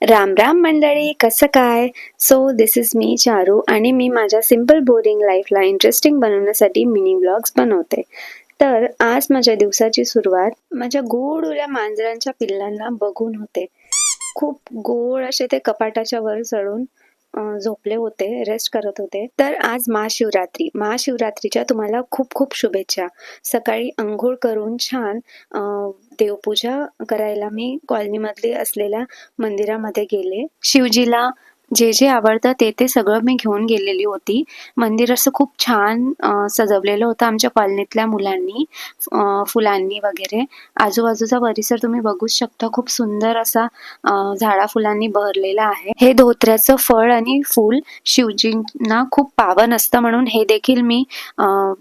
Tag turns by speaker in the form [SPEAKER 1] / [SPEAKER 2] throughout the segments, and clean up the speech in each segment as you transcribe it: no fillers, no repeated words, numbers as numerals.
[SPEAKER 1] राम राम मंडळी, कसं काय? So this is me Charu आणि मी माझ्या सिम्पल बोरिंग लाईफला इंटरेस्टिंग बनवण्यासाठी मिनी व्लॉग्स बनवते. तर आज माझ्या दिवसाची सुरुवात माझ्या गोडुल्या मांजरांच्या पिल्लांना बघून होते. खूप गोड असे ते कपाटाच्या वर चढून झोपले होते, रेस्ट करत होते. तर आज महाशिवरात्रीच्या तुम्हाला खूप खूप शुभेच्छा. सकाळी अंघोळ करून छान देवपूजा करायला मी कॉलनीमधली असलेल्या मंदिरामध्ये गेले. शिवजीला जे जे आवडतं ते ते सगळं मी घेऊन गेलेली होती. मंदिर असं खूप छान सजवलेलं होतं आमच्या कॉलनीतल्या मुलांनी, फुलांनी वगैरे. आजूबाजूचा परिसर तुम्ही बघूच शकता, खूप सुंदर असा झाडा फुलांनी बहरलेला आहे. हे धोत्र्याचं फळ आणि फूल शिवजींना खूप पावन असतं, म्हणून हे देखील मी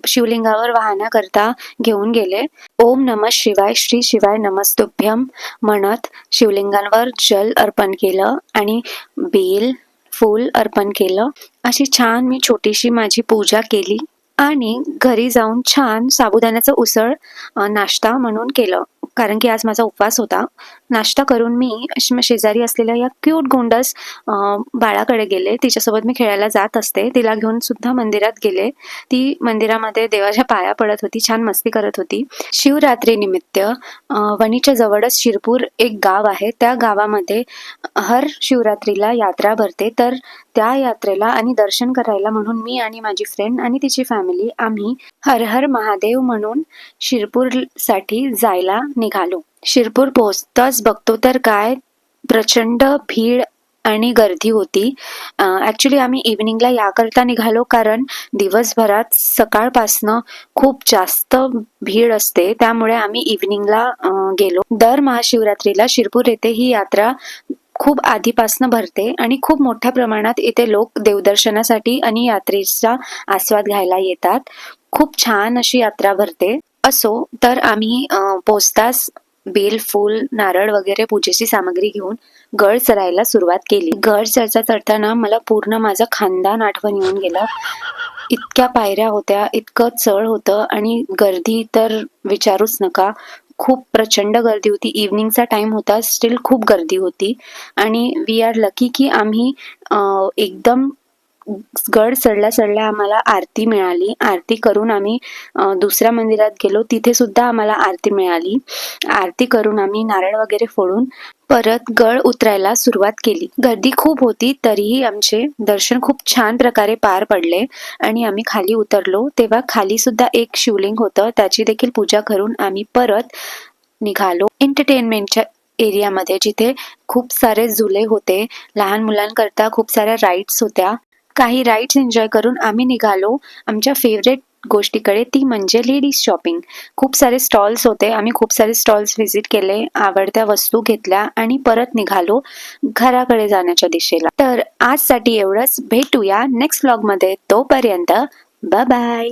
[SPEAKER 1] शिवलिंगावर वाहण्याकरता घेऊन गेले. ओम नमः शिवाय, श्री शिवाय नमस्तुभ्यम म्हणत शिवलिंगांवर जल अर्पण केलं आणि बेल फूल अर्पण केलं. अशी छान मी छोटीशी माझी पूजा केली आणि घरी जाऊन छान साबुदाण्याचं उसळ नाश्ता म्हणून केलं, कारण की आज माझा उपवास होता. नाश्ता करून मी शेजारी असलेल्या या क्यूट गोंडस बाळाकडे गेले. तिच्यासोबत मी खेळायला जात असते. तिला घेऊन सुद्धा मंदिरात गेले. ती मंदिरामध्ये देवाच्या पाया पडत होती, छान मस्ती करत होती. शिवरात्री निमित्त वणीच्या जवळच शिरपूर एक गाव आहे. त्या गावामध्ये हर शिवरात्रीला यात्रा भरते. तर त्या यात्रेला आणि दर्शन करायला म्हणून मी आणि माझी फ्रेंड आणि तिची फॅमिली आम्ही हर हर महादेव म्हणून शिरपूर साठी जायला निघालो. शिरपूर पोहोचताच बघतो तर काय प्रचंड भीड आणि गर्दी होती. ऍक्च्युली आम्ही इव्हिनिंगला याकरता निघालो, कारण दिवसभरात सकाळपासनं खूप जास्त भीड असते, त्यामुळे आम्ही इव्हिनिंगला गेलो. दर महाशिवरात्रीला शिरपूर येथे ही यात्रा खूप आधीपासनं भरते आणि खूप मोठ्या प्रमाणात इथे लोक देवदर्शनासाठी आणि यात्रेचा आस्वाद घ्यायला येतात. खूप छान अशी यात्रा भरते. असो, तर आम्ही पोचताच बेल फूल नारळ वगैरे पूजेची सामग्री घेऊन गड चढायला सुरुवात केली. गड चढताना मला पूर्ण माझं खानदान आठवण येऊन गेलं. इतक्या पायऱ्या होत्या, इतकं चढ होतं आणि गर्दी तर विचारूच नका. खूप प्रचंड गर्दी होती. इव्हनिंगचा टाइम होता, स्टील खूप गर्दी होती. आणि वी आर लकी की आम्ही एकदम गड चढल्या आम्हाला आरती मिळाली. आरती करून आम्ही दुसऱ्या मंदिरात गेलो. तिथे सुद्धा आम्हाला आरती मिळाली. आरती करून आम्ही नारळ वगैरे फोडून परत गड उतरायला सुरुवात केली. गर्दी खूप होती, तरीही आमचे दर्शन खूप छान प्रकारे पार पडले आणि आम्ही खाली उतरलो. तेव्हा खाली सुद्धा एक शिवलिंग होतं, त्याची देखील पूजा करून आम्ही परत निघालो एंटरटेनमेंटच्या एरियामध्ये, जिथे खूप सारे झुले होते. लहान मुलांकरता खूप साऱ्या राईड्स होत्या. काही राईड्स एन्जॉय करून आम्ही निघालो आमच्या फेवरेट गोष्टीकडे, ती म्हणजे लेडीज शॉपिंग. खूप सारे स्टॉल्स होते. आम्ही खूप सारे स्टॉल्स व्हिजिट केले, आवडत्या वस्तू घेतल्या आणि परत निघालो घराकडे जाण्याच्या दिशेला. तर आजसाठी एवढंच. भेटूया नेक्स्ट व्लॉग मध्ये. तोपर्यंत बाय बाय.